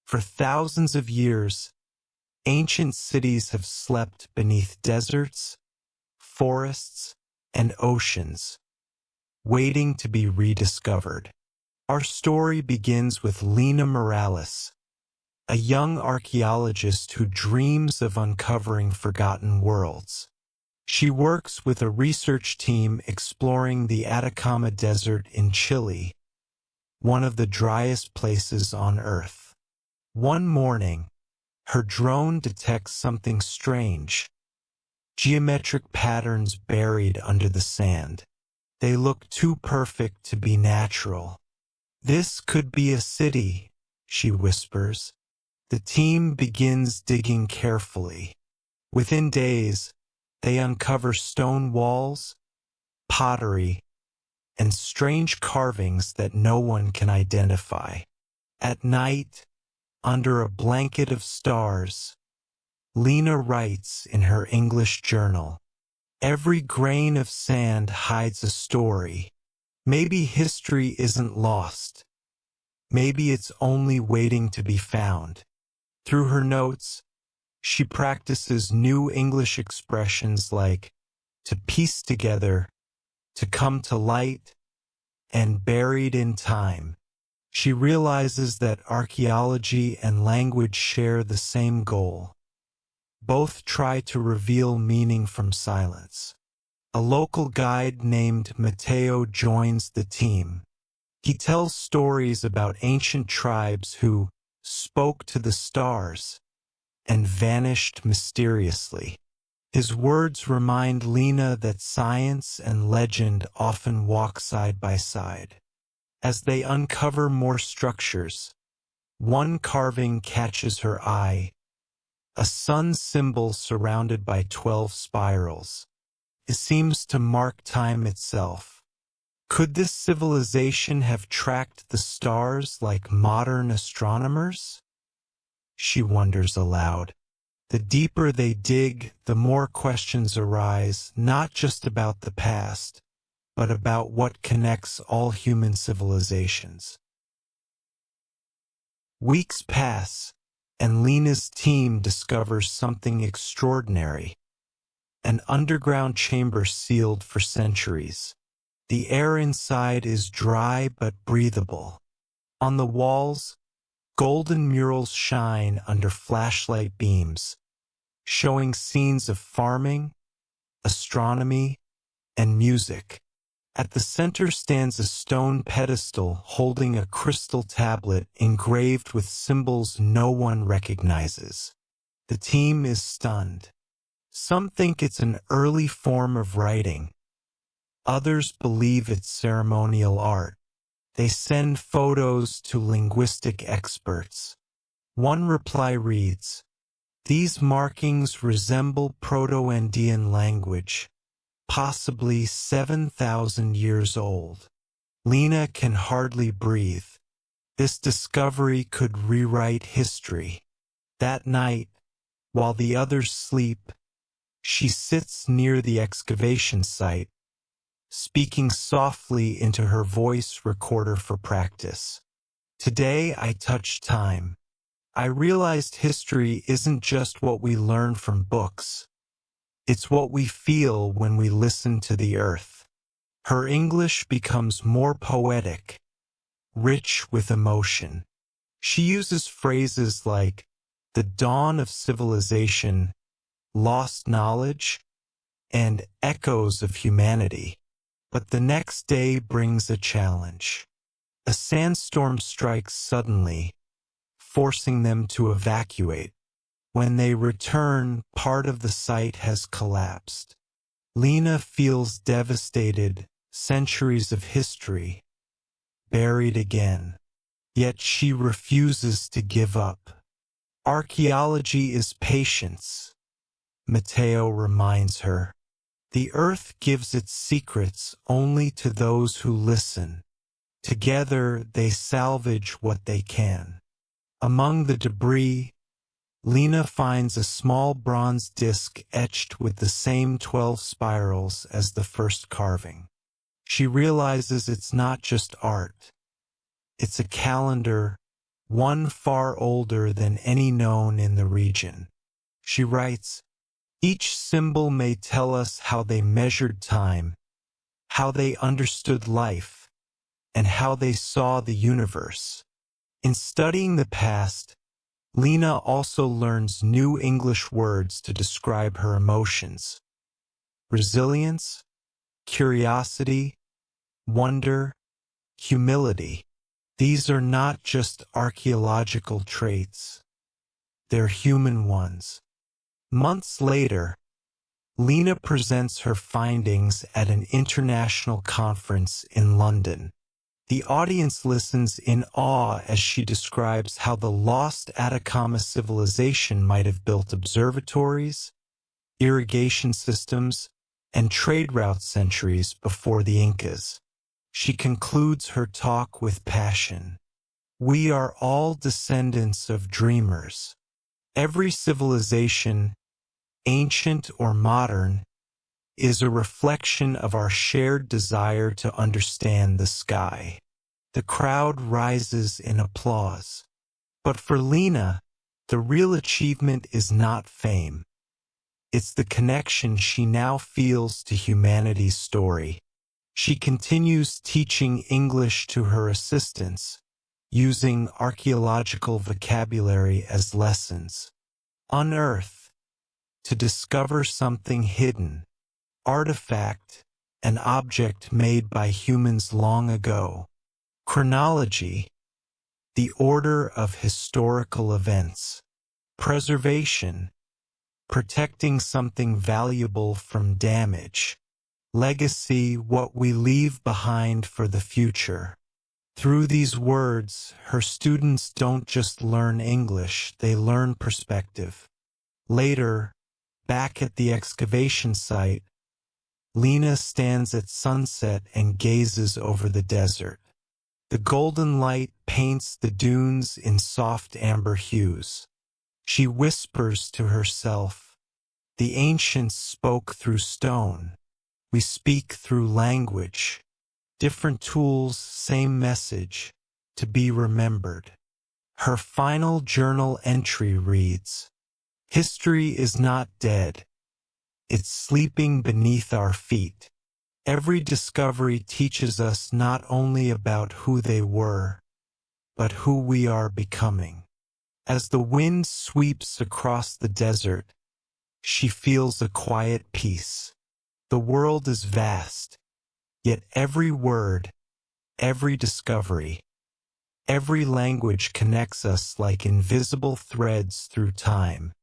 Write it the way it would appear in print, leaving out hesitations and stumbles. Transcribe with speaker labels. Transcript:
Speaker 1: For thousands of years, ancient cities have slept beneath deserts, forests, and oceans, waiting to be rediscovered. Our story begins with Lena Morales, a young archaeologist who dreams of uncovering forgotten worlds. She works with a research team exploring the Atacama Desert in Chile, one of the driest places on Earth. One morning, her drone detects something strange: geometric patterns buried under the sand. They look too perfect to be natural. "This could be a city," she whispers. The team begins digging carefully. Within days, they uncover stone walls, pottery, and strange carvings that no one can identify. At night, under a blanket of stars, Lena writes in her English journal, "Every grain of sand hides a story. Maybe history isn't lost. Maybe it's only waiting to be found." Through her notes, she practices new English expressions like "to piece together," "to come to light," and "buried in time." She realizes that archaeology and language share the same goal. Both try to reveal meaning from silence. A local guide named Mateo joins the team. He tells stories about ancient tribes who spoke to the stars and vanished mysteriously. His words remind Lena that science and legend often walk side by side. As they uncover more structures, one carving catches her eye: a sun symbol surrounded by 12 spirals. It seems to mark time itself. Could this civilization have tracked the stars like modern astronomers? She wonders aloud. The deeper they dig, the more questions arise, not just about the past, but about what connects all human civilizations. Weeks pass, and Lena's team discovers something extraordinary: an underground chamber sealed for centuries. The air inside is dry but breathable. On the walls, golden murals shine under flashlight beams, showing scenes of farming, astronomy, and music. At the center stands a stone pedestal holding a crystal tablet engraved with symbols no one recognizes. The team is stunned. Some think it's an early form of writing. Others believe it's ceremonial art. They send photos to linguistic experts. One reply reads, "These markings resemble Proto-Andean language, possibly 7,000 years old." Lena can hardly breathe. This discovery could rewrite history. That night, while the others sleep, she sits near the excavation site, speaking softly into her voice recorder for practice. "Today I touched time. I realized history isn't just what we learn from books. It's what we feel when we listen to the earth." Her English becomes more poetic, rich with emotion. She uses phrases like "the dawn of civilization," "lost knowledge," and "echoes of humanity." But the next day brings a challenge. A sandstorm strikes suddenly, forcing them to evacuate. When they return, part of the site has collapsed. Lena feels devastated. Centuries of history, buried again. Yet she refuses to give up. Archaeology is patience, Mateo reminds her. The earth gives its secrets only to those who listen. Together they salvage what they can. Among the debris, Lena finds a small bronze disc etched with the same 12 spirals as the first carving. She realizes it's not just art. It's a calendar, one far older than any known in the region. She writes, "Each symbol may tell us how they measured time, how they understood life, and how they saw the universe." In studying the past, Lena also learns new English words to describe her emotions: resilience, curiosity, wonder, humility. These are not just archaeological traits, they're human ones. Months later, Lena presents her findings at an international conference in London. The audience listens in awe as she describes how the lost Atacama civilization might have built observatories, irrigation systems, and trade routes centuries before the Incas. She concludes her talk with passion. "We are all descendants of dreamers. Every civilization, ancient or modern, is a reflection of our shared desire to understand the sky." The crowd rises in applause. But for Lena, the real achievement is not fame. It's the connection she now feels to humanity's story. She continues teaching English to her assistants, using archaeological vocabulary as lessons. Unearth, to discover something hidden, artifact, an object made by humans long ago. Chronology, the order of historical events. Preservation, protecting something valuable from damage. Legacy, what we leave behind for the future. Through these words, her students don't just learn English, they learn perspective. Later, back at the excavation site, Lena stands at sunset and gazes over the desert. The golden light paints the dunes in soft amber hues. She whispers to herself, "The ancients spoke through stone. We speak through language. Different tools, same message, to be remembered." Her final journal entry reads, "History is not dead. It's sleeping beneath our feet. Every discovery teaches us not only about who they were, but who we are becoming." As the wind sweeps across the desert, she feels a quiet peace. The world is vast, yet every word, every discovery, every language connects us like invisible threads through time.